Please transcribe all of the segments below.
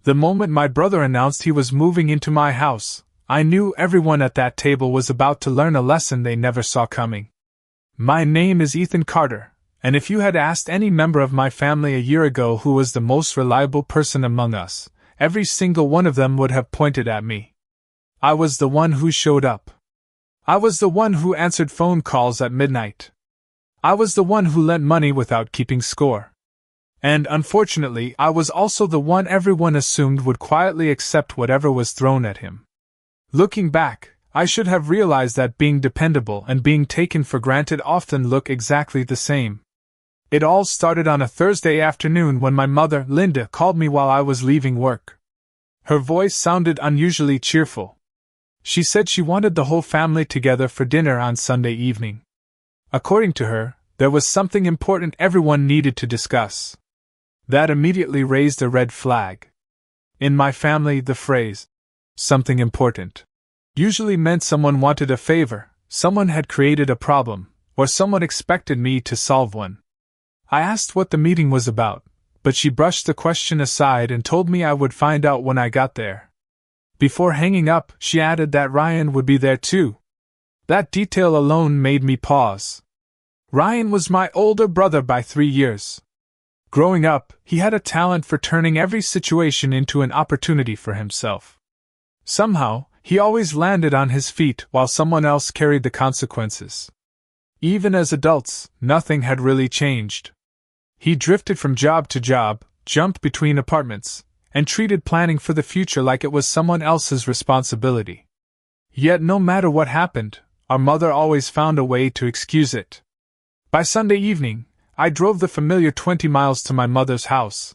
The moment my brother announced he was moving into my house, I knew everyone at that table was about to learn a lesson they never saw coming. My name is Ethan Carter, and if you had asked any member of my family a year ago who was the most reliable person among us, every single one of them would have pointed at me. I was the one who showed up. I was the one who answered phone calls at midnight. I was the one who lent money without keeping score. And unfortunately, I was also the one everyone assumed would quietly accept whatever was thrown at him. Looking back, I should have realized that being dependable and being taken for granted often look exactly the same. It all started on a Thursday afternoon when my mother, Linda, called me while I was leaving work. Her voice sounded unusually cheerful. She said she wanted the whole family together for dinner on Sunday evening. According to her, there was something important everyone needed to discuss. That immediately raised a red flag. In my family, the phrase, "something important," usually meant someone wanted a favor, someone had created a problem, or someone expected me to solve one. I asked what the meeting was about, but she brushed the question aside and told me I would find out when I got there. Before hanging up, she added that Ryan would be there too. That detail alone made me pause. Ryan was my older brother by 3 years. Growing up, he had a talent for turning every situation into an opportunity for himself. Somehow, he always landed on his feet while someone else carried the consequences. Even as adults, nothing had really changed. He drifted from job to job, jumped between apartments, and treated planning for the future like it was someone else's responsibility. Yet no matter what happened, our mother always found a way to excuse it. By Sunday evening, I drove the familiar 20 miles to my mother's house.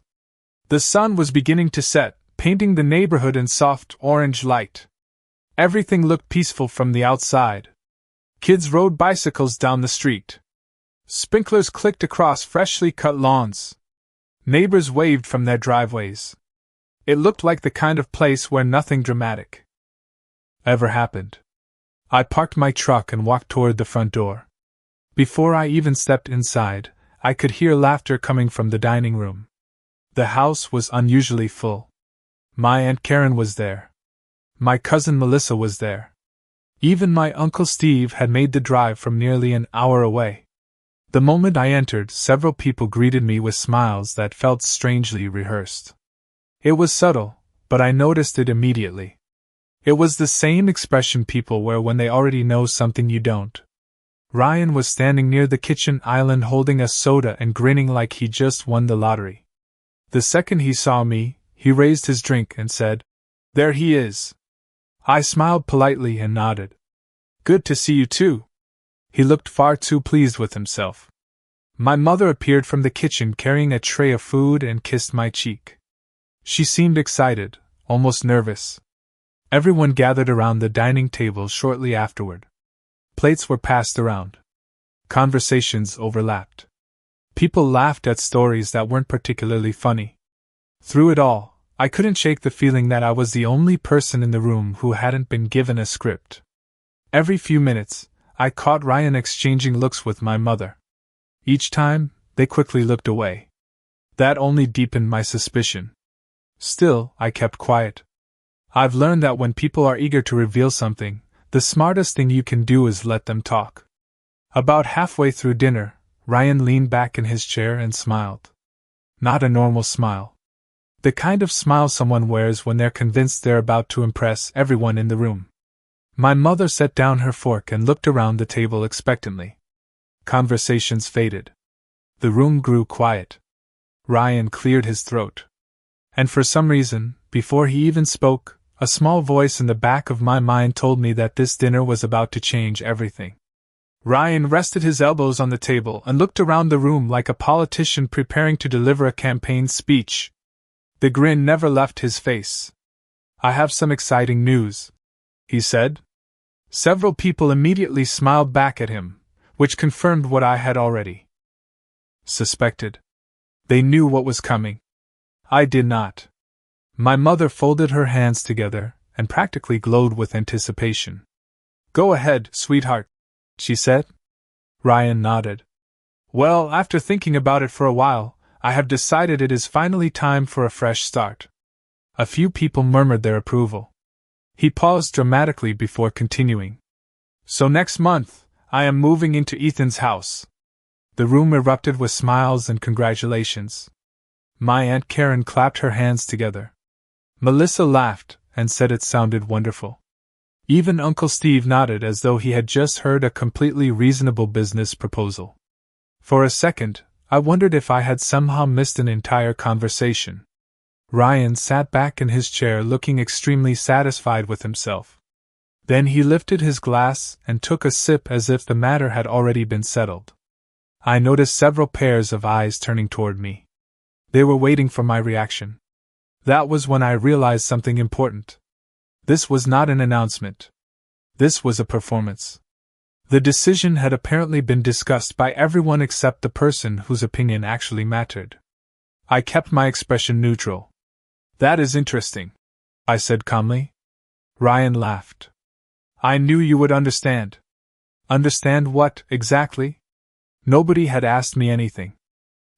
The sun was beginning to set, painting the neighborhood in soft orange light. Everything looked peaceful from the outside. Kids rode bicycles down the street. Sprinklers clicked across freshly cut lawns. Neighbors waved from their driveways. It looked like the kind of place where nothing dramatic ever happened. I parked my truck and walked toward the front door. Before I even stepped inside, I could hear laughter coming from the dining room. The house was unusually full. My Aunt Karen was there. My cousin Melissa was there. Even my Uncle Steve had made the drive from nearly an hour away. The moment I entered, several people greeted me with smiles that felt strangely rehearsed. It was subtle, but I noticed it immediately. It was the same expression people wear when they already know something you don't. Ryan was standing near the kitchen island holding a soda and grinning like he just won the lottery. The second he saw me, he raised his drink and said, "There he is." I smiled politely and nodded. "Good to see you too." He looked far too pleased with himself. My mother appeared from the kitchen carrying a tray of food and kissed my cheek. She seemed excited, almost nervous. Everyone gathered around the dining table shortly afterward. Plates were passed around. Conversations overlapped. People laughed at stories that weren't particularly funny. Through it all, I couldn't shake the feeling that I was the only person in the room who hadn't been given a script. Every few minutes, I caught Ryan exchanging looks with my mother. Each time, they quickly looked away. That only deepened my suspicion. Still, I kept quiet. I've learned that when people are eager to reveal something, the smartest thing you can do is let them talk. About halfway through dinner, Ryan leaned back in his chair and smiled. Not a normal smile. The kind of smile someone wears when they're convinced they're about to impress everyone in the room. My mother set down her fork and looked around the table expectantly. Conversations faded. The room grew quiet. Ryan cleared his throat. And for some reason, before he even spoke, a small voice in the back of my mind told me that this dinner was about to change everything. Ryan rested his elbows on the table and looked around the room like a politician preparing to deliver a campaign speech. The grin never left his face. "I have some exciting news," he said. Several people immediately smiled back at him, which confirmed what I had already suspected. They knew what was coming. I did not. My mother folded her hands together and practically glowed with anticipation. "Go ahead, sweetheart," she said. Ryan nodded. "Well, after thinking about it for a while, I have decided it is finally time for a fresh start. A few people murmured their approval. He paused dramatically before continuing. So next month, I am moving into Ethan's house. The room erupted with smiles and congratulations. My Aunt Karen clapped her hands together. Melissa laughed and said it sounded wonderful. Even Uncle Steve nodded as though he had just heard a completely reasonable business proposal. For a second, I wondered if I had somehow missed an entire conversation. Ryan sat back in his chair looking extremely satisfied with himself. Then he lifted his glass and took a sip as if the matter had already been settled. I noticed several pairs of eyes turning toward me. They were waiting for my reaction. That was when I realized something important. This was not an announcement. This was a performance. The decision had apparently been discussed by everyone except the person whose opinion actually mattered. I kept my expression neutral. That is interesting, I said calmly. Ryan laughed. I knew you would understand. Understand what, exactly? Nobody had asked me anything.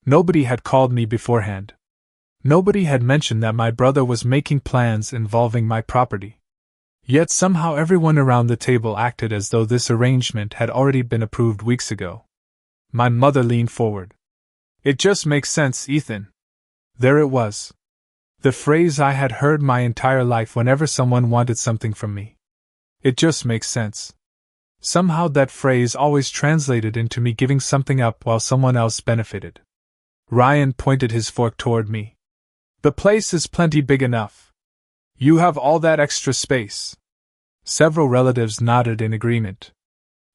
Nobody had called me beforehand. Nobody had mentioned that my brother was making plans involving my property. Yet somehow everyone around the table acted as though this arrangement had already been approved weeks ago. My mother leaned forward. It just makes sense, Ethan. There it was. The phrase I had heard my entire life whenever someone wanted something from me. It just makes sense. Somehow that phrase always translated into me giving something up while someone else benefited. Ryan pointed his fork toward me. The place is plenty big enough. You have all that extra space. Several relatives nodded in agreement.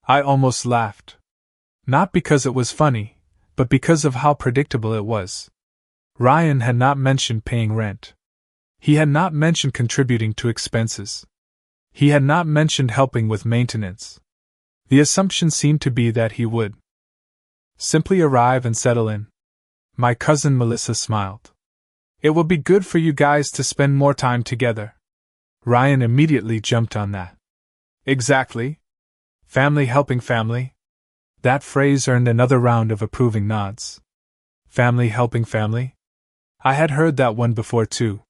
I almost laughed. Not because it was funny, but because of how predictable it was. Ryan had not mentioned paying rent. He had not mentioned contributing to expenses. He had not mentioned helping with maintenance. The assumption seemed to be that he would simply arrive and settle in. My cousin Melissa smiled. It will be good for you guys to spend more time together. Ryan immediately jumped on that. Exactly. Family helping family. That phrase earned another round of approving nods. Family helping family? I had heard that one before too.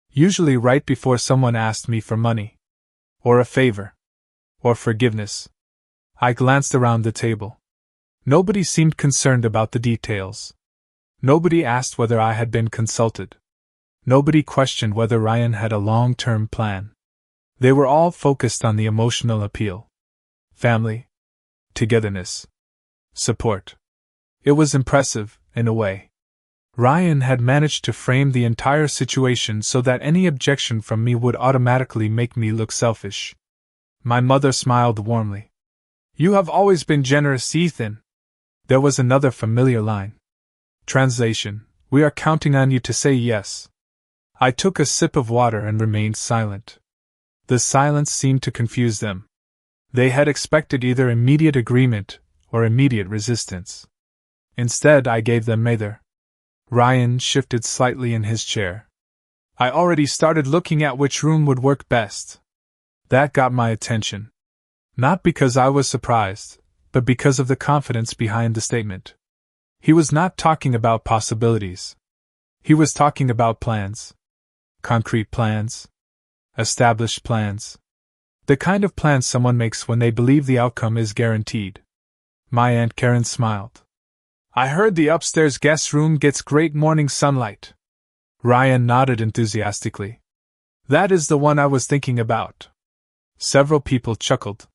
Usually right before someone asked me for money. Or a favor. Or forgiveness. I glanced around the table. Nobody seemed concerned about the details. Nobody asked whether I had been consulted. Nobody questioned whether Ryan had a long-term plan. They were all focused on the emotional appeal. Family. Togetherness. Support. It was impressive, in a way. Ryan had managed to frame the entire situation so that any objection from me would automatically make me look selfish. My mother smiled warmly. You have always been generous, Ethan. There was another familiar line. Translation: We are counting on you to say yes. I took a sip of water and remained silent. The silence seemed to confuse them. They had expected either immediate agreement or immediate resistance. Instead, I gave them neither. Ryan shifted slightly in his chair. I already started looking at which room would work best. That got my attention. Not because I was surprised, but because of the confidence behind the statement. He was not talking about possibilities. He was talking about plans. Concrete plans. Established plans. The kind of plans someone makes when they believe the outcome is guaranteed. My Aunt Karen smiled. I heard the upstairs guest room gets great morning sunlight. Ryan nodded enthusiastically. That is the one I was thinking about. Several people chuckled.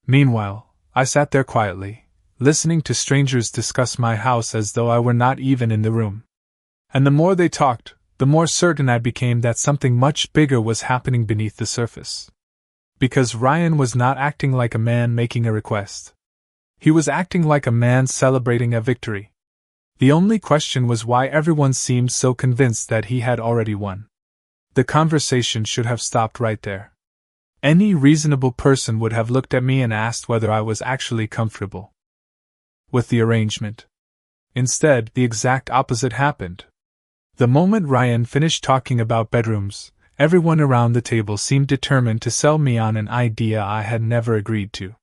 Meanwhile, I sat there quietly, listening to strangers discuss my house as though I were not even in the room. And the more they talked, the more certain I became that something much bigger was happening beneath the surface. Because Ryan was not acting like a man making a request. He was acting like a man celebrating a victory. The only question was why everyone seemed so convinced that he had already won. The conversation should have stopped right there. Any reasonable person would have looked at me and asked whether I was actually comfortable with the arrangement. Instead, the exact opposite happened. The moment Ryan finished talking about bedrooms, everyone around the table seemed determined to sell me on an idea I had never agreed to.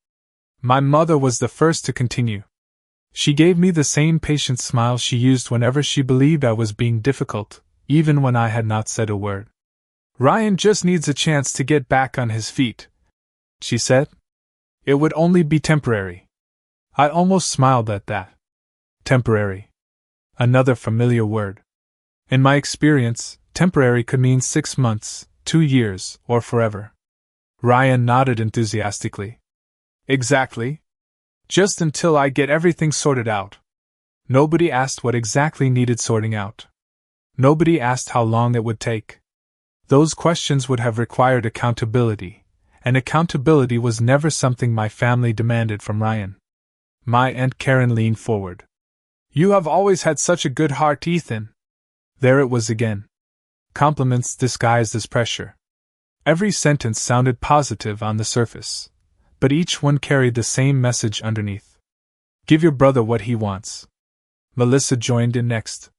My mother was the first to continue. She gave me the same patient smile she used whenever she believed I was being difficult, even when I had not said a word. Ryan just needs a chance to get back on his feet, she said. It would only be temporary. I almost smiled at that. Temporary. Another familiar word. In my experience, temporary could mean 6 months, 2 years, or forever. Ryan nodded enthusiastically. Exactly. Just until I get everything sorted out. Nobody asked what exactly needed sorting out. Nobody asked how long it would take. Those questions would have required accountability, and accountability was never something my family demanded from Ryan. My Aunt Karen leaned forward. You have always had such a good heart, Ethan. There it was again. Compliments disguised as pressure. Every sentence sounded positive on the surface, but each one carried the same message underneath. Give your brother what he wants. Melissa joined in next.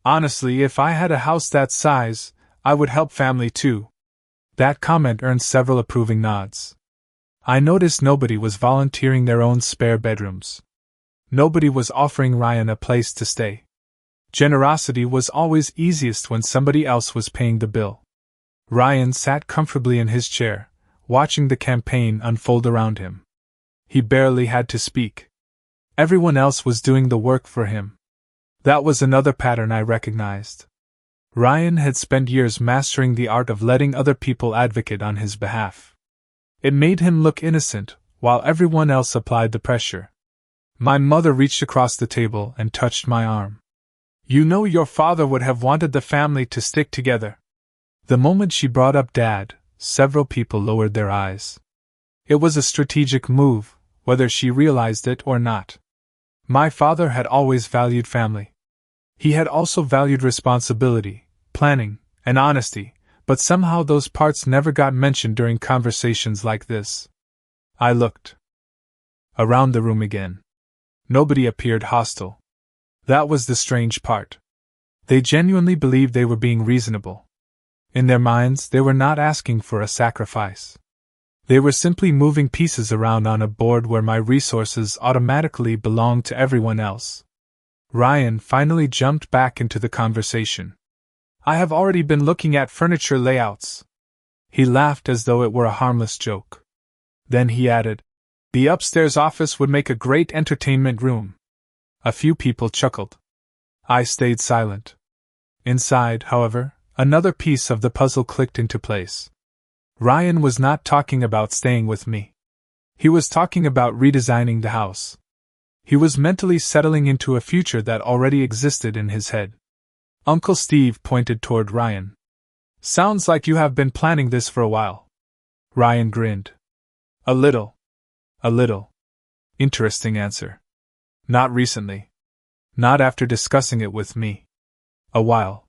Honestly, if I had a house that size, I would help family too. That comment earned several approving nods. I noticed nobody was volunteering their own spare bedrooms. Nobody was offering Ryan a place to stay. Generosity was always easiest when somebody else was paying the bill. Ryan sat comfortably in his chair, watching the campaign unfold around him. He barely had to speak. Everyone else was doing the work for him. That was another pattern I recognized. Ryan had spent years mastering the art of letting other people advocate on his behalf. It made him look innocent, while everyone else applied the pressure. My mother reached across the table and touched my arm. You know your father would have wanted the family to stick together. The moment she brought up Dad, several people lowered their eyes. It was a strategic move, whether she realized it or not. My father had always valued family. He had also valued responsibility, planning, and honesty, but somehow those parts never got mentioned during conversations like this. I looked around the room again. Nobody appeared hostile. That was the strange part. They genuinely believed they were being reasonable. In their minds, they were not asking for a sacrifice. They were simply moving pieces around on a board where my resources automatically belonged to everyone else. Ryan finally jumped back into the conversation. I have already been looking at furniture layouts. He laughed as though it were a harmless joke. Then he added, the upstairs office would make a great entertainment room. A few people chuckled. I stayed silent. Inside, however, another piece of the puzzle clicked into place. Ryan was not talking about staying with me. He was talking about redesigning the house. He was mentally settling into a future that already existed in his head. Uncle Steve pointed toward Ryan. Sounds like you have been planning this for a while. Ryan grinned. A little. A little. Interesting answer. Not recently. Not after discussing it with me. A while.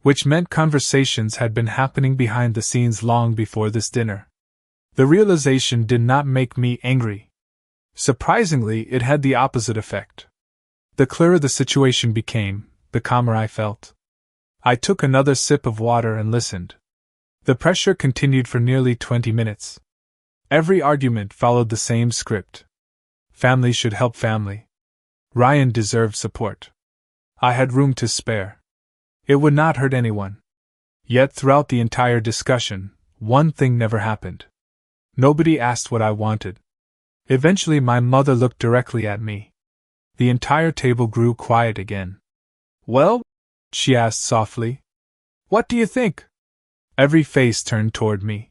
Which meant conversations had been happening behind the scenes long before this dinner. The realization did not make me angry. Surprisingly, it had the opposite effect. The clearer the situation became, the calmer I felt. I took another sip of water and listened. The pressure continued for nearly 20 minutes. Every argument followed the same script. Family should help family. Ryan deserved support. I had room to spare. It would not hurt anyone. Yet throughout the entire discussion, one thing never happened. Nobody asked what I wanted. Eventually my mother looked directly at me. The entire table grew quiet again. Well? She asked softly. What do you think? Every face turned toward me.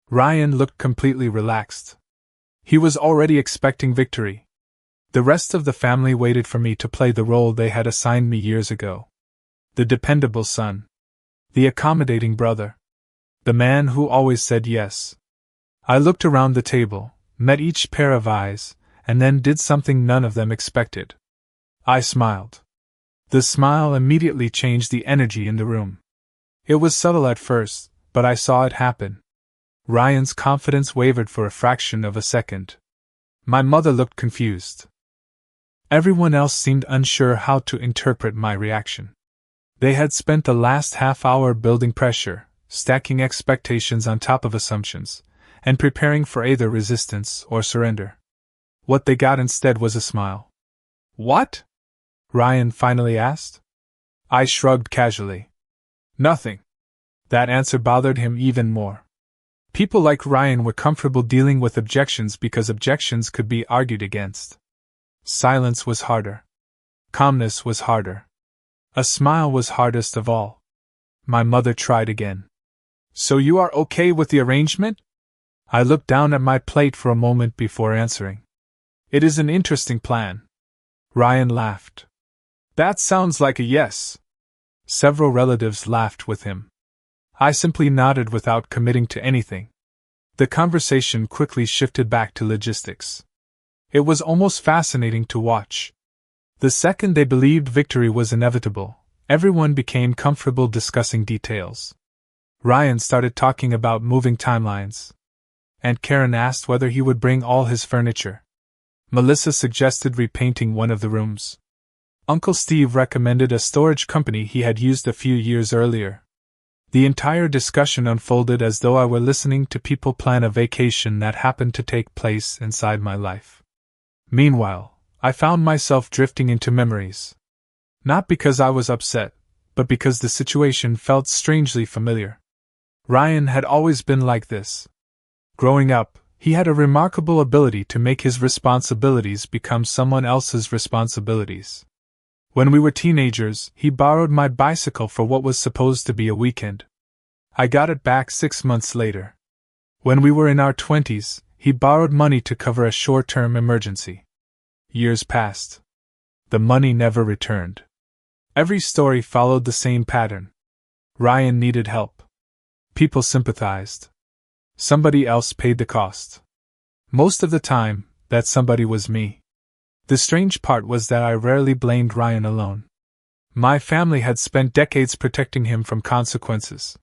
Ryan looked completely relaxed. He was already expecting victory. The rest of the family waited for me to play the role they had assigned me years ago. The dependable son. The accommodating brother. The man who always said yes. I looked around the table, met each pair of eyes, and then did something none of them expected. I smiled. The smile immediately changed the energy in the room. It was subtle at first, but I saw it happen. Ryan's confidence wavered for a fraction of a second. My mother looked confused. Everyone else seemed unsure how to interpret my reaction. They had spent the last half hour building pressure, stacking expectations on top of assumptions, and preparing for either resistance or surrender. What they got instead was a smile. What? Ryan finally asked. I shrugged casually. Nothing. That answer bothered him even more. People like Ryan were comfortable dealing with objections because objections could be argued against. Silence was harder. Calmness was harder. A smile was hardest of all. My mother tried again. So you are okay with the arrangement? I looked down at my plate for a moment before answering. It is an interesting plan. Ryan laughed. That sounds like a yes. Several relatives laughed with him. I simply nodded without committing to anything. The conversation quickly shifted back to logistics. It was almost fascinating to watch. The second they believed victory was inevitable, everyone became comfortable discussing details. Ryan started talking about moving timelines. Aunt Karen asked whether he would bring all his furniture. Melissa suggested repainting one of the rooms. Uncle Steve recommended a storage company he had used a few years earlier. The entire discussion unfolded as though I were listening to people plan a vacation that happened to take place inside my life. Meanwhile, I found myself drifting into memories. Not because I was upset, but because the situation felt strangely familiar. Ryan had always been like this. Growing up, he had a remarkable ability to make his responsibilities become someone else's responsibilities. When we were teenagers, he borrowed my bicycle for what was supposed to be a weekend. I got it back 6 months later. When we were in our 20s, he borrowed money to cover a short-term emergency. Years passed. The money never returned. Every story followed the same pattern. Ryan needed help. People sympathized. Somebody else paid the cost. Most of the time, that somebody was me. The strange part was that I rarely blamed Ryan alone. My family had spent decades protecting him from consequences.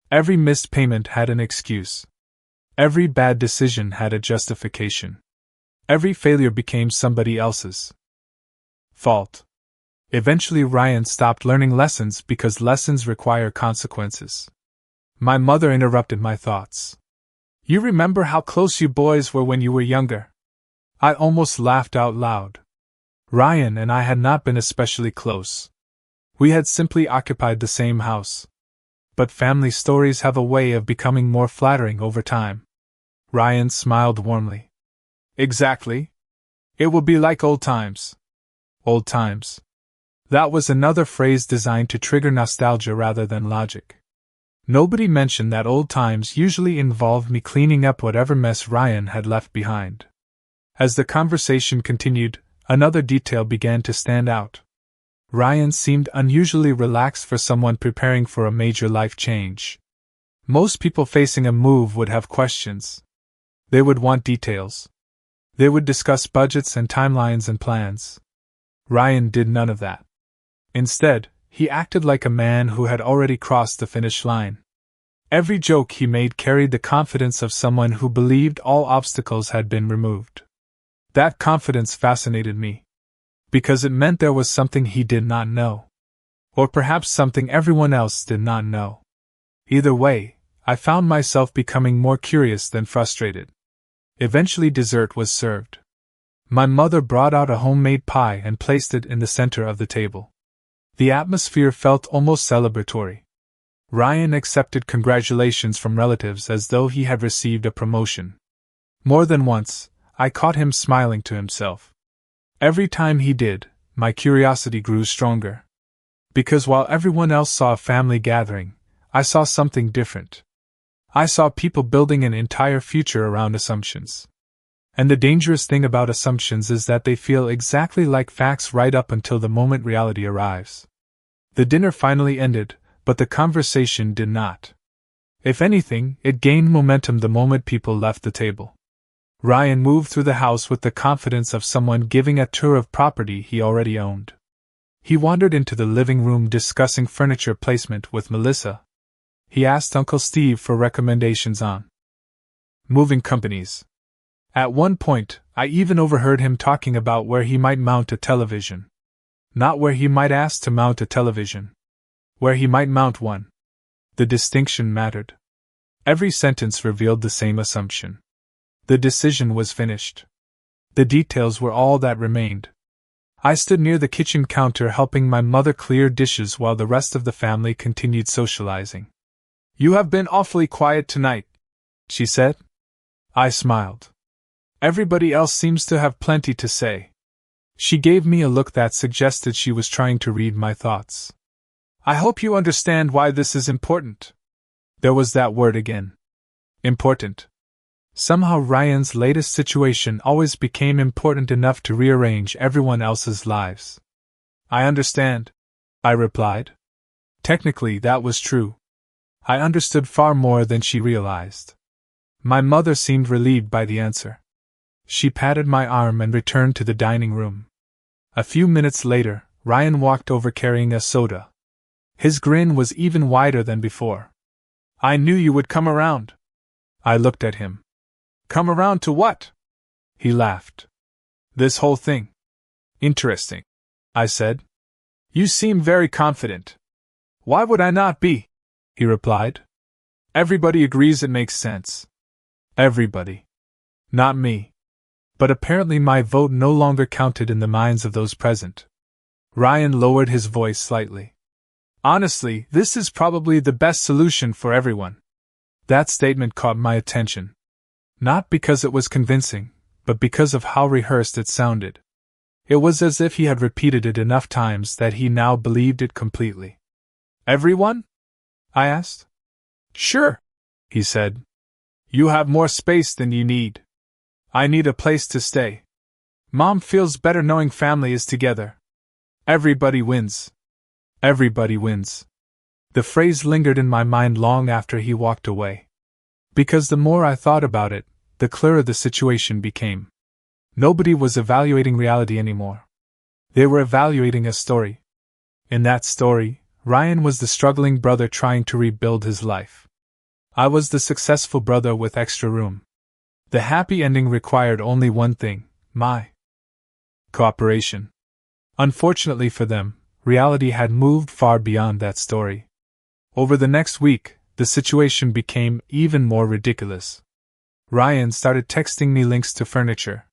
Every missed payment had an excuse. Every bad decision had a justification. Every failure became somebody else's fault. Eventually, Ryan stopped learning lessons because lessons require consequences. My mother interrupted my thoughts. You remember how close you boys were when you were younger? I almost laughed out loud. Ryan and I had not been especially close. We had simply occupied the same house. But family stories have a way of becoming more flattering over time. Ryan smiled warmly. Exactly. It will be like old times. Old times. That was another phrase designed to trigger nostalgia rather than logic. Nobody mentioned that old times usually involved me cleaning up whatever mess Ryan had left behind. As the conversation continued, another detail began to stand out. Ryan seemed unusually relaxed for someone preparing for a major life change. Most people facing a move would have questions. They would want details. They would discuss budgets and timelines and plans. Ryan did none of that. Instead, he acted like a man who had already crossed the finish line. Every joke he made carried the confidence of someone who believed all obstacles had been removed. That confidence fascinated me. Because it meant there was something he did not know. Or perhaps something everyone else did not know. Either way, I found myself becoming more curious than frustrated. Eventually dessert was served. My mother brought out a homemade pie and placed it in the center of the table. The atmosphere felt almost celebratory. Ryan accepted congratulations from relatives as though he had received a promotion. More than once, I caught him smiling to himself. Every time he did, my curiosity grew stronger. Because while everyone else saw a family gathering, I saw something different. I saw people building an entire future around assumptions. And the dangerous thing about assumptions is that they feel exactly like facts right up until the moment reality arrives. The dinner finally ended, but the conversation did not. If anything, it gained momentum the moment people left the table. Ryan moved through the house with the confidence of someone giving a tour of property he already owned. He wandered into the living room discussing furniture placement with Melissa. He asked Uncle Steve for recommendations on moving companies. At one point, I even overheard him talking about where he might mount a television. Not where he might ask to mount a television. Where he might mount one. The distinction mattered. Every sentence revealed the same assumption. The decision was finished. The details were all that remained. I stood near the kitchen counter helping my mother clear dishes while the rest of the family continued socializing. "You have been awfully quiet tonight," she said. I smiled. "Everybody else seems to have plenty to say." She gave me a look that suggested she was trying to read my thoughts. "I hope you understand why this is important." There was that word again. Important. Somehow Ryan's latest situation always became important enough to rearrange everyone else's lives. "I understand," I replied. Technically, that was true. I understood far more than she realized. My mother seemed relieved by the answer. She patted my arm and returned to the dining room. A few minutes later, Ryan walked over carrying a soda. His grin was even wider than before. "I knew you would come around." I looked at him. "Come around to what?" He laughed. "This whole thing." "Interesting," I said. "You seem very confident." "Why would I not be?" he replied. "Everybody agrees it makes sense." Everybody. Not me. But apparently my vote no longer counted in the minds of those present. Ryan lowered his voice slightly. "Honestly, this is probably the best solution for everyone." That statement caught my attention. Not because it was convincing, but because of how rehearsed it sounded. It was as if he had repeated it enough times that he now believed it completely. "Everyone?" I asked. "Sure," he said. "You have more space than you need. I need a place to stay. Mom feels better knowing family is together. Everybody wins. Everybody wins." The phrase lingered in my mind long after he walked away. Because the more I thought about it, the clearer the situation became. Nobody was evaluating reality anymore. They were evaluating a story. In that story, Ryan was the struggling brother trying to rebuild his life. I was the successful brother with extra room. The happy ending required only one thing: my cooperation. Unfortunately for them, reality had moved far beyond that story. Over the next week, the situation became even more ridiculous. Ryan started texting me links to furniture.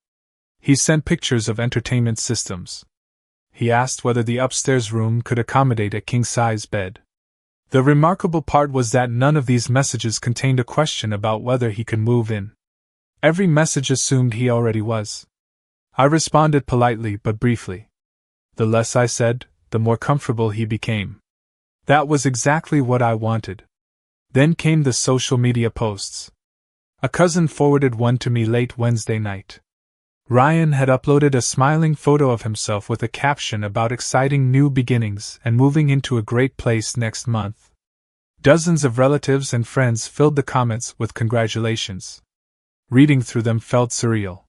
He sent pictures of entertainment systems. He asked whether the upstairs room could accommodate a king-size bed. The remarkable part was that none of these messages contained a question about whether he could move in. Every message assumed he already was. I responded politely but briefly. The less I said, the more comfortable he became. That was exactly what I wanted. Then came the social media posts. A cousin forwarded one to me late Wednesday night. Ryan had uploaded a smiling photo of himself with a caption about exciting new beginnings and moving into a great place next month. Dozens of relatives and friends filled the comments with congratulations. Reading through them felt surreal.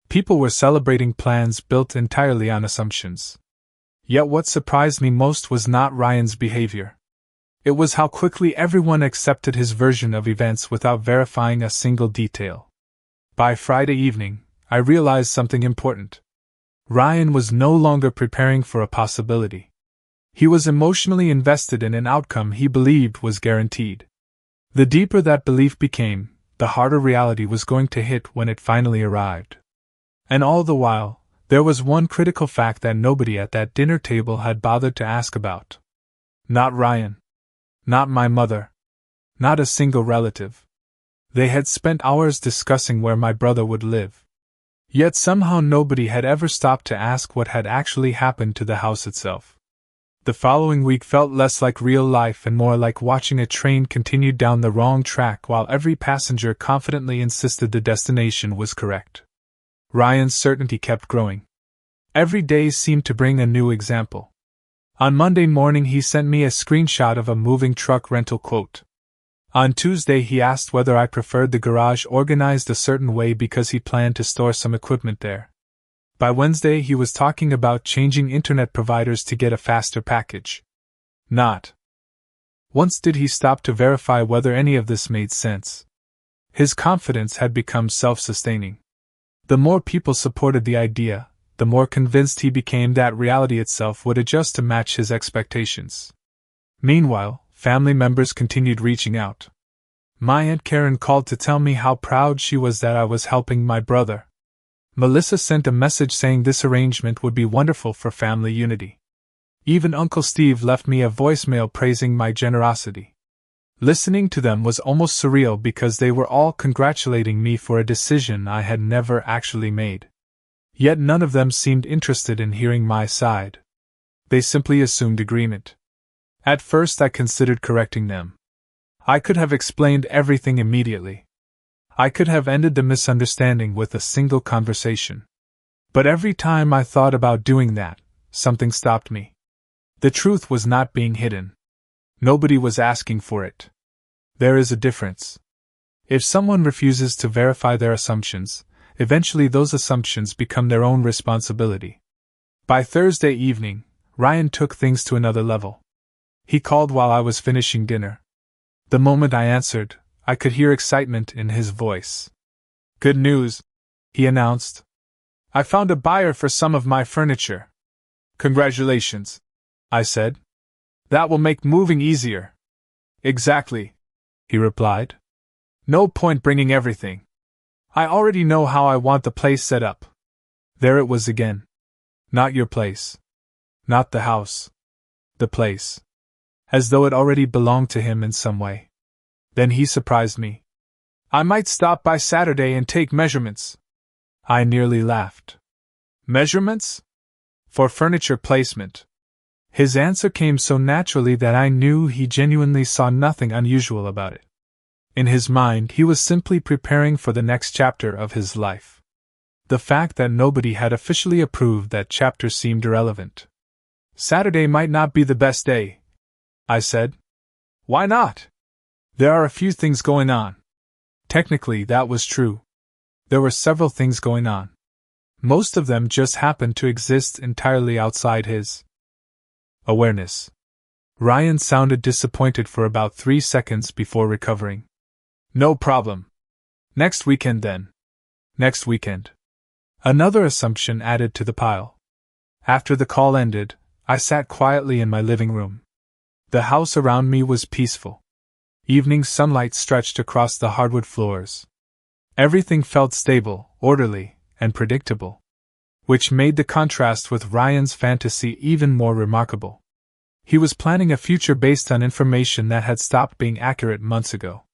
People were celebrating plans built entirely on assumptions. Yet what surprised me most was not Ryan's behavior. It was how quickly everyone accepted his version of events without verifying a single detail. By Friday evening, I realized something important. Ryan was no longer preparing for a possibility. He was emotionally invested in an outcome he believed was guaranteed. The deeper that belief became, the harder reality was going to hit when it finally arrived. And all the while, there was one critical fact that nobody at that dinner table had bothered to ask about. Not Ryan. Not my mother. Not a single relative. They had spent hours discussing where my brother would live. Yet somehow nobody had ever stopped to ask what had actually happened to the house itself. The following week felt less like real life and more like watching a train continue down the wrong track while every passenger confidently insisted the destination was correct. Ryan's certainty kept growing. Every day seemed to bring a new example. On Monday morning he sent me a screenshot of a moving truck rental quote. On Tuesday he asked whether I preferred the garage organized a certain way because he planned to store some equipment there. By Wednesday he was talking about changing internet providers to get a faster package. Not once did he stop to verify whether any of this made sense. His confidence had become self-sustaining. The more people supported the idea, the more convinced he became that reality itself would adjust to match his expectations. Meanwhile, family members continued reaching out. My Aunt Karen called to tell me how proud she was that I was helping my brother. Melissa sent a message saying this arrangement would be wonderful for family unity. Even Uncle Steve left me a voicemail praising my generosity. Listening to them was almost surreal because they were all congratulating me for a decision I had never actually made. Yet none of them seemed interested in hearing my side. They simply assumed agreement. At first I considered correcting them. I could have explained everything immediately. I could have ended the misunderstanding with a single conversation. But every time I thought about doing that, something stopped me. The truth was not being hidden. Nobody was asking for it. There is a difference. If someone refuses to verify their assumptions, eventually those assumptions become their own responsibility. By Thursday evening, Ryan took things to another level. He called while I was finishing dinner. The moment I answered, I could hear excitement in his voice. "Good news," he announced. "I found a buyer for some of my furniture." "Congratulations," I said. "That will make moving easier." "Exactly," he replied. "No point bringing everything. I already know how I want the place set up." There it was again. Not your place. Not the house. The place. As though it already belonged to him in some way. Then he surprised me. "I might stop by Saturday and take measurements." I nearly laughed. "Measurements?" "For furniture placement." His answer came so naturally that I knew he genuinely saw nothing unusual about it. In his mind, he was simply preparing for the next chapter of his life. The fact that nobody had officially approved that chapter seemed irrelevant. "Saturday might not be the best day," I said. "Why not?" "There are a few things going on." Technically, that was true. There were several things going on. Most of them just happened to exist entirely outside his awareness. Ryan sounded disappointed for about 3 seconds before recovering. "No problem. Next weekend then." Next weekend. Another assumption added to the pile. After the call ended, I sat quietly in my living room. The house around me was peaceful. Evening sunlight stretched across the hardwood floors. Everything felt stable, orderly, and predictable, which made the contrast with Ryan's fantasy even more remarkable. He was planning a future based on information that had stopped being accurate months ago.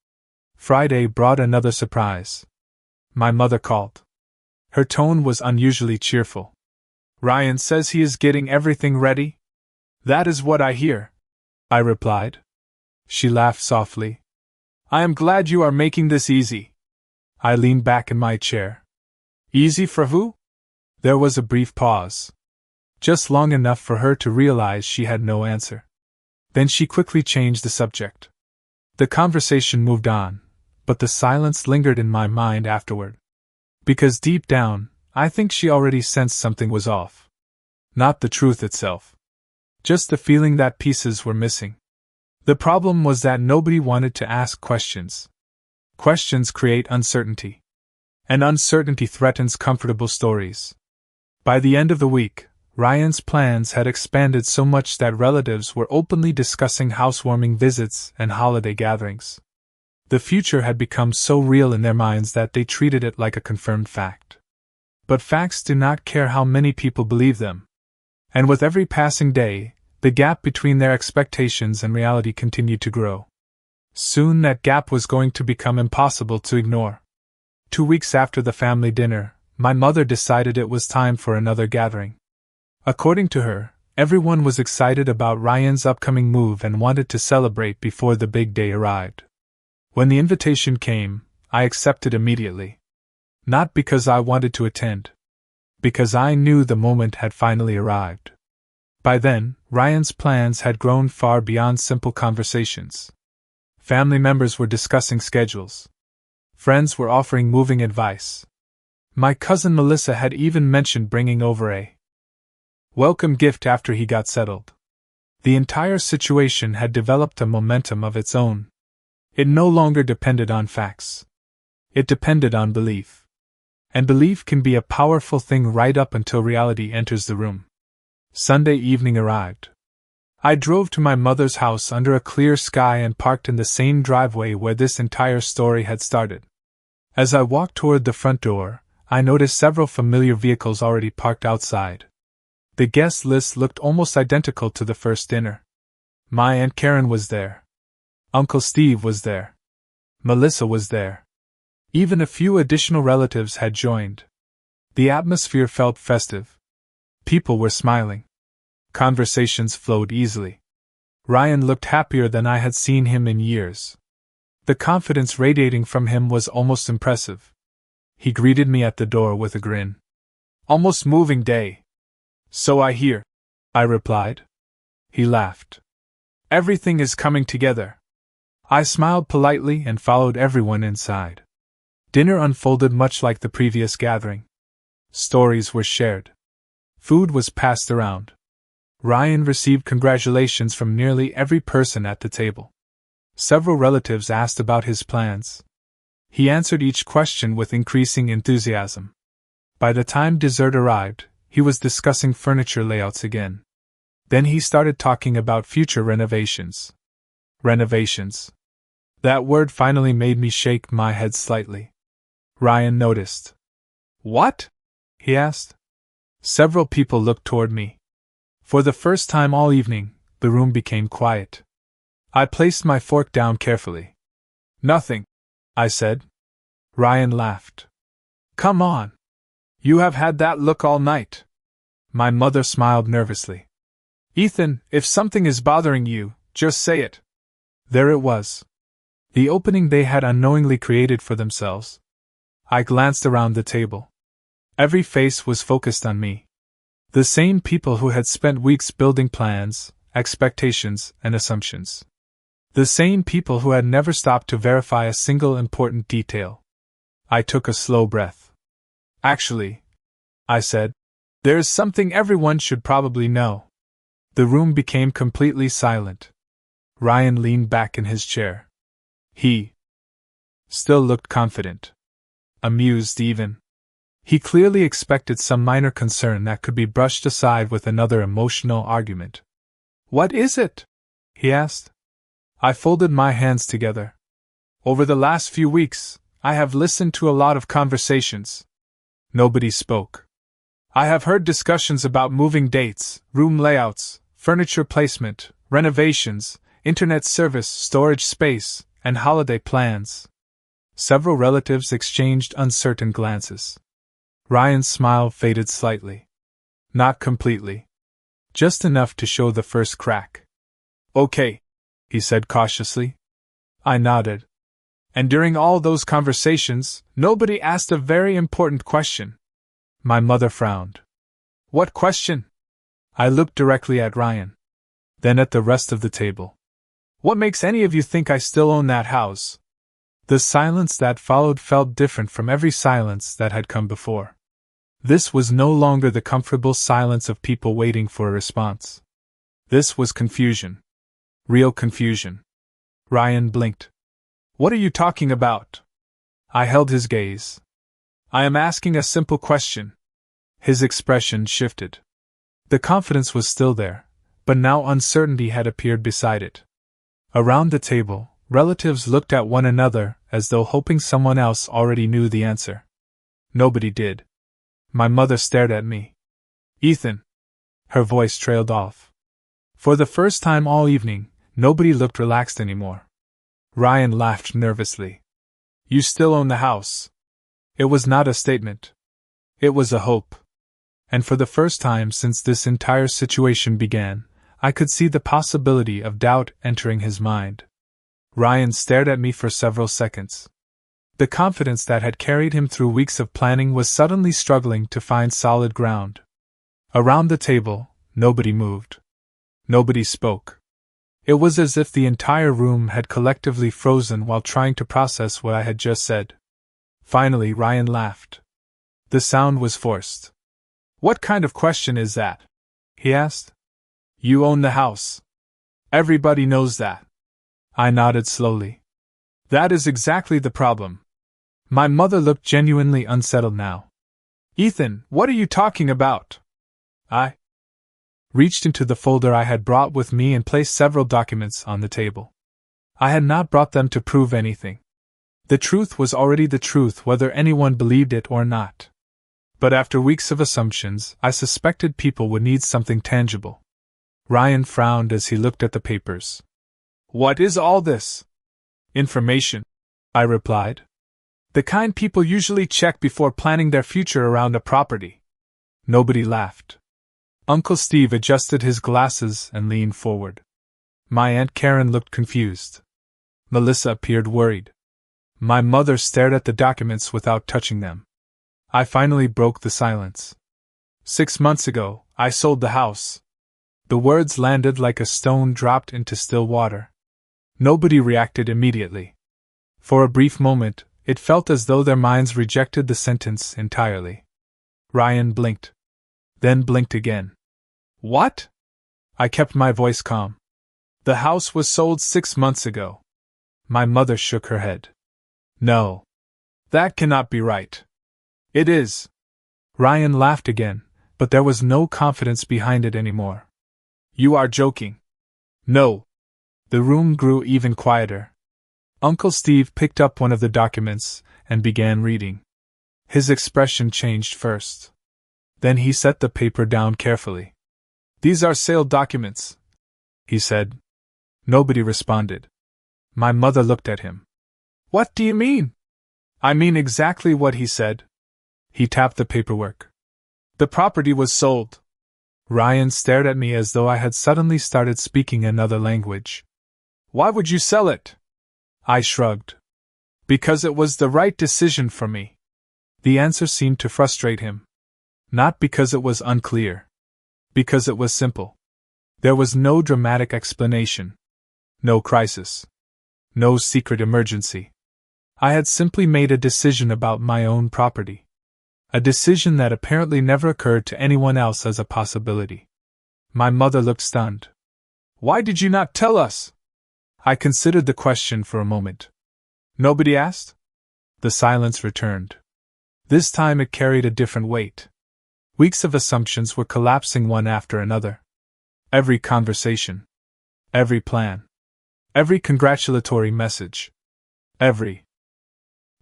Friday brought another surprise. My mother called. Her tone was unusually cheerful. "Ryan says he is getting everything ready?" "That is what I hear," I replied. She laughed softly. "I am glad you are making this easy." I leaned back in my chair. "Easy for who?" There was a brief pause. Just long enough for her to realize she had no answer. Then she quickly changed the subject. The conversation moved on, but the silence lingered in my mind afterward. Because deep down, I think she already sensed something was off. Not the truth itself. Just the feeling that pieces were missing. The problem was that nobody wanted to ask questions. Questions create uncertainty. And uncertainty threatens comfortable stories. By the end of the week, Ryan's plans had expanded so much that relatives were openly discussing housewarming visits and holiday gatherings. The future had become so real in their minds that they treated it like a confirmed fact. But facts do not care how many people believe them. And with every passing day, the gap between their expectations and reality continued to grow. Soon that gap was going to become impossible to ignore. 2 weeks after the family dinner, my mother decided it was time for another gathering. According to her, everyone was excited about Ryan's upcoming move and wanted to celebrate before the big day arrived. When the invitation came, I accepted immediately. Not because I wanted to attend. Because I knew the moment had finally arrived. By then, Ryan's plans had grown far beyond simple conversations. Family members were discussing schedules. Friends were offering moving advice. My cousin Melissa had even mentioned bringing over a welcome gift after he got settled. The entire situation had developed a momentum of its own. It no longer depended on facts. It depended on belief. And belief can be a powerful thing right up until reality enters the room. Sunday evening arrived. I drove to my mother's house under a clear sky and parked in the same driveway where this entire story had started. As I walked toward the front door, I noticed several familiar vehicles already parked outside. The guest list looked almost identical to the first dinner. My Aunt Karen was there. Uncle Steve was there. Melissa was there. Even a few additional relatives had joined. The atmosphere felt festive. People were smiling. Conversations flowed easily. Ryan looked happier than I had seen him in years. The confidence radiating from him was almost impressive. He greeted me at the door with a grin. "Almost moving day." "So I hear," I replied. He laughed. "Everything is coming together." I smiled politely and followed everyone inside. Dinner unfolded much like the previous gathering. Stories were shared. Food was passed around. Ryan received congratulations from nearly every person at the table. Several relatives asked about his plans. He answered each question with increasing enthusiasm. By the time dessert arrived, he was discussing furniture layouts again. Then he started talking about future renovations. Renovations. That word finally made me shake my head slightly. Ryan noticed. "What?" he asked. Several people looked toward me. For the first time all evening, the room became quiet. I placed my fork down carefully. "Nothing," I said. Ryan laughed. "Come on. You have had that look all night." My mother smiled nervously. "Ethan, if something is bothering you, just say it." There it was. The opening they had unknowingly created for themselves. I glanced around the table. Every face was focused on me. The same people who had spent weeks building plans, expectations, and assumptions. The same people who had never stopped to verify a single important detail. I took a slow breath. "Actually," I said, "there's something everyone should probably know." The room became completely silent. Ryan leaned back in his chair. He still looked confident. Amused even. He clearly expected some minor concern that could be brushed aside with another emotional argument. "What is it?" he asked. I folded my hands together. "Over the last few weeks, I have listened to a lot of conversations." Nobody spoke. "I have heard discussions about moving dates, room layouts, furniture placement, renovations, internet service, storage space, and holiday plans." Several relatives exchanged uncertain glances. Ryan's smile faded slightly. Not completely. Just enough to show the first crack. "Okay," he said cautiously. I nodded. "And during all those conversations, nobody asked a very important question." My mother frowned. "What question?" I looked directly at Ryan. Then at the rest of the table. "What makes any of you think I still own that house?" The silence that followed felt different from every silence that had come before. This was no longer the comfortable silence of people waiting for a response. This was confusion. Real confusion. Ryan blinked. "What are you talking about?" I held his gaze. "I am asking a simple question." His expression shifted. The confidence was still there, but now uncertainty had appeared beside it. Around the table, relatives looked at one another as though hoping someone else already knew the answer. Nobody did. My mother stared at me. "Ethan." Her voice trailed off. For the first time all evening, nobody looked relaxed anymore. Ryan laughed nervously. "You still own the house." It was not a statement. It was a hope. And for the first time since this entire situation began, I could see the possibility of doubt entering his mind. Ryan stared at me for several seconds. The confidence that had carried him through weeks of planning was suddenly struggling to find solid ground. Around the table, nobody moved. Nobody spoke. It was as if the entire room had collectively frozen while trying to process what I had just said. Finally, Ryan laughed. The sound was forced. "What kind of question is that?" he asked. "You own the house. Everybody knows that." I nodded slowly. "That is exactly the problem." My mother looked genuinely unsettled now. "Ethan, what are you talking about?" I reached into the folder I had brought with me and placed several documents on the table. I had not brought them to prove anything. The truth was already the truth whether anyone believed it or not. But after weeks of assumptions, I suspected people would need something tangible. Ryan frowned as he looked at the papers. What is all this? Information, I replied. The kind people usually check before planning their future around a property. Nobody laughed. Uncle Steve adjusted his glasses and leaned forward. My Aunt Karen looked confused. Melissa appeared worried. My mother stared at the documents without touching them. I finally broke the silence. 6 months ago, I sold the house. The words landed like a stone dropped into still water. Nobody reacted immediately. For a brief moment, it felt as though their minds rejected the sentence entirely. Ryan blinked. Then blinked again. What? I kept my voice calm. The house was sold 6 months ago. My mother shook her head. No. That cannot be right. It is. Ryan laughed again, but there was no confidence behind it anymore. You are joking. No. The room grew even quieter. Uncle Steve picked up one of the documents and began reading. His expression changed first. Then he set the paper down carefully. These are sale documents, he said. Nobody responded. My mother looked at him. What do you mean? I mean exactly what he said. He tapped the paperwork. The property was sold. Ryan stared at me as though I had suddenly started speaking another language. Why would you sell it? I shrugged. Because it was the right decision for me. The answer seemed to frustrate him. Not because it was unclear. Because it was simple. There was no dramatic explanation. No crisis. No secret emergency. I had simply made a decision about my own property. A decision that apparently never occurred to anyone else as a possibility. My mother looked stunned. Why did you not tell us? I considered the question for a moment. Nobody asked? The silence returned. This time it carried a different weight. Weeks of assumptions were collapsing one after another. Every conversation. Every plan. Every congratulatory message. Every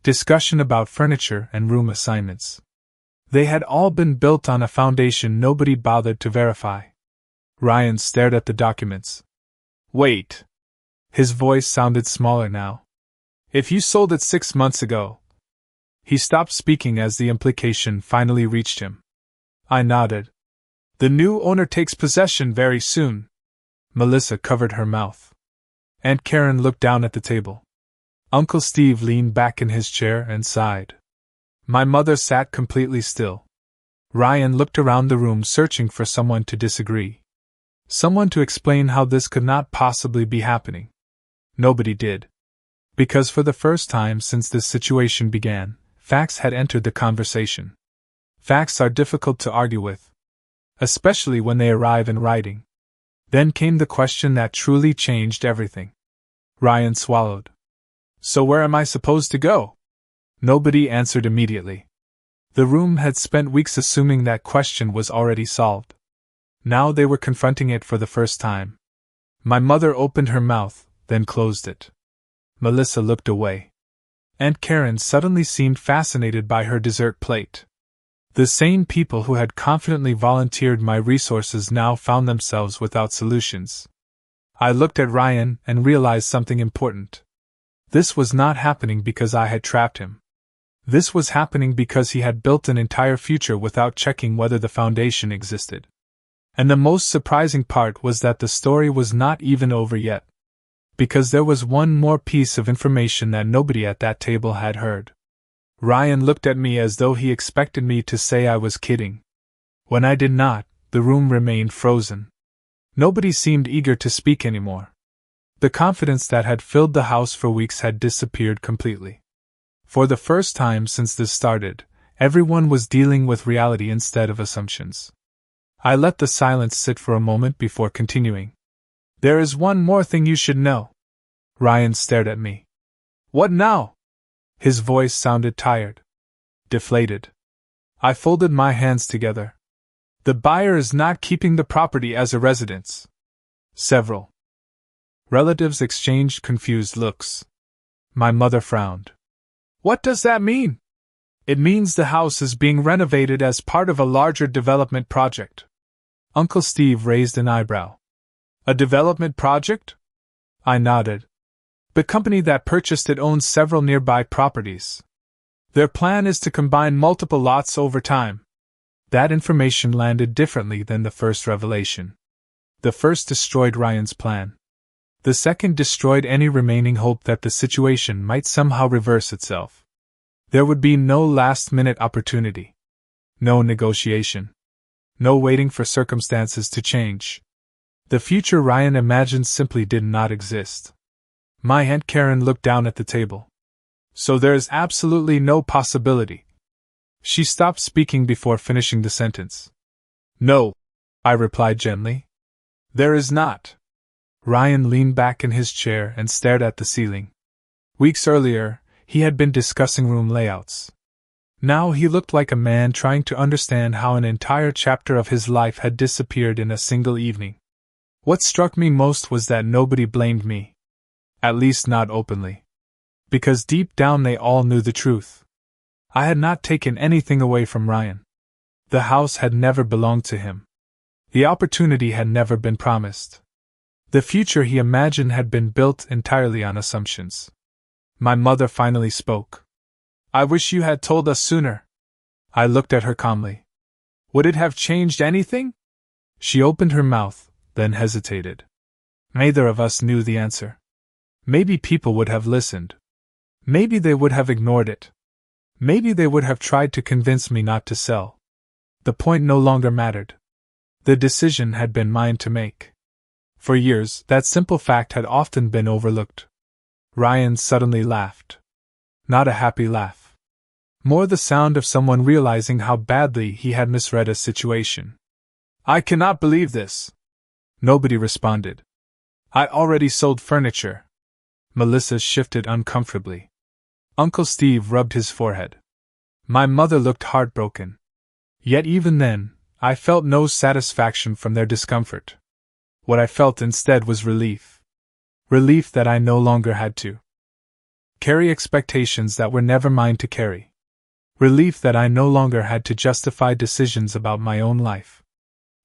discussion about furniture and room assignments. They had all been built on a foundation nobody bothered to verify. Ryan stared at the documents. Wait. His voice sounded smaller now. If you sold it 6 months ago. He stopped speaking as the implication finally reached him. I nodded. The new owner takes possession very soon. Melissa covered her mouth. Aunt Karen looked down at the table. Uncle Steve leaned back in his chair and sighed. My mother sat completely still. Ryan looked around the room searching for someone to disagree. Someone to explain how this could not possibly be happening. Nobody did. Because for the first time since this situation began, facts had entered the conversation. Facts are difficult to argue with. Especially when they arrive in writing. Then came the question that truly changed everything. Ryan swallowed. So where am I supposed to go? Nobody answered immediately. The room had spent weeks assuming that question was already solved. Now they were confronting it for the first time. My mother opened her mouth, then closed it. Melissa looked away. Aunt Karen suddenly seemed fascinated by her dessert plate. The same people who had confidently volunteered my resources now found themselves without solutions. I looked at Ryan and realized something important. This was not happening because I had trapped him. This was happening because he had built an entire future without checking whether the foundation existed. And the most surprising part was that the story was not even over yet. Because there was one more piece of information that nobody at that table had heard. Ryan looked at me as though he expected me to say I was kidding. When I did not, the room remained frozen. Nobody seemed eager to speak anymore. The confidence that had filled the house for weeks had disappeared completely. For the first time since this started, everyone was dealing with reality instead of assumptions. I let the silence sit for a moment before continuing. There is one more thing you should know. Ryan stared at me. What now? His voice sounded tired. Deflated. I folded my hands together. The buyer is not keeping the property as a residence. Several relatives exchanged confused looks. My mother frowned. What does that mean? It means the house is being renovated as part of a larger development project. Uncle Steve raised an eyebrow. A development project? I nodded. The company that purchased it owns several nearby properties. Their plan is to combine multiple lots over time. That information landed differently than the first revelation. The first destroyed Ryan's plan. The second destroyed any remaining hope that the situation might somehow reverse itself. There would be no last-minute opportunity. No negotiation. No waiting for circumstances to change. The future Ryan imagined simply did not exist. My Aunt Karen looked down at the table. So there is absolutely no possibility. She stopped speaking before finishing the sentence. No, I replied gently. There is not. Ryan leaned back in his chair and stared at the ceiling. Weeks earlier, he had been discussing room layouts. Now he looked like a man trying to understand how an entire chapter of his life had disappeared in a single evening. What struck me most was that nobody blamed me. At least not openly. Because deep down they all knew the truth. I had not taken anything away from Ryan. The house had never belonged to him. The opportunity had never been promised. The future he imagined had been built entirely on assumptions. My mother finally spoke. I wish you had told us sooner. I looked at her calmly. Would it have changed anything? She opened her mouth, then hesitated. Neither of us knew the answer. Maybe people would have listened. Maybe they would have ignored it. Maybe they would have tried to convince me not to sell. The point no longer mattered. The decision had been mine to make. For years, that simple fact had often been overlooked. Ryan suddenly laughed. Not a happy laugh. More the sound of someone realizing how badly he had misread a situation. I cannot believe this. Nobody responded. I already sold furniture. Melissa shifted uncomfortably. Uncle Steve rubbed his forehead. My mother looked heartbroken. Yet even then, I felt no satisfaction from their discomfort. What I felt instead was relief. Relief that I no longer had to carry expectations that were never mine to carry. Relief that I no longer had to justify decisions about my own life.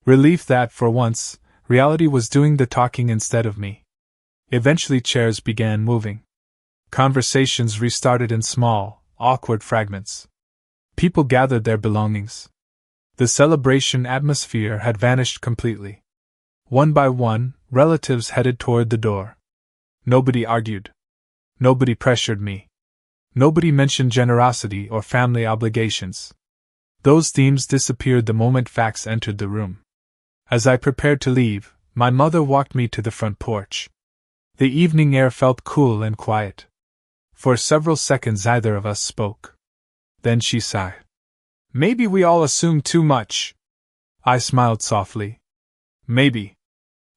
Relief that, for once, reality was doing the talking instead of me. Eventually chairs began moving. Conversations restarted in small, awkward fragments. People gathered their belongings. The celebration atmosphere had vanished completely. One by one, relatives headed toward the door. Nobody argued. Nobody pressured me. Nobody mentioned generosity or family obligations. Those themes disappeared the moment facts entered the room. As I prepared to leave, my mother walked me to the front porch. The evening air felt cool and quiet. For several seconds neither of us spoke. Then she sighed. Maybe we all assumed too much. I smiled softly. Maybe.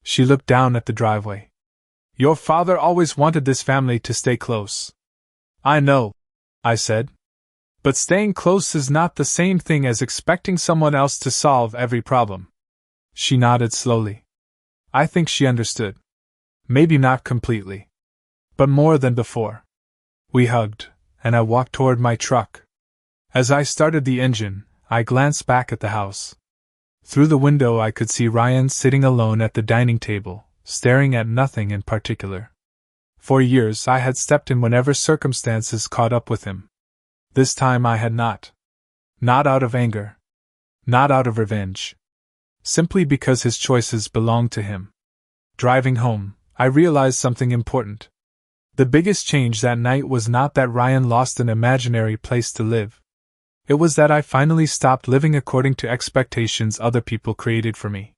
She looked down at the driveway. Your father always wanted this family to stay close. I know, I said. But staying close is not the same thing as expecting someone else to solve every problem. She nodded slowly. I think she understood. Maybe not completely. But more than before. We hugged, and I walked toward my truck. As I started the engine, I glanced back at the house. Through the window I could see Ryan sitting alone at the dining table, staring at nothing in particular. For years I had stepped in whenever circumstances caught up with him. This time I had not. Not out of anger. Not out of revenge. Simply because his choices belonged to him. Driving home, I realized something important. The biggest change that night was not that Ryan lost an imaginary place to live. It was that I finally stopped living according to expectations other people created for me.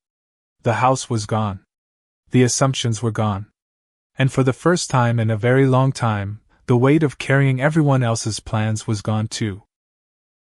The house was gone. The assumptions were gone. And for the first time in a very long time, the weight of carrying everyone else's plans was gone too.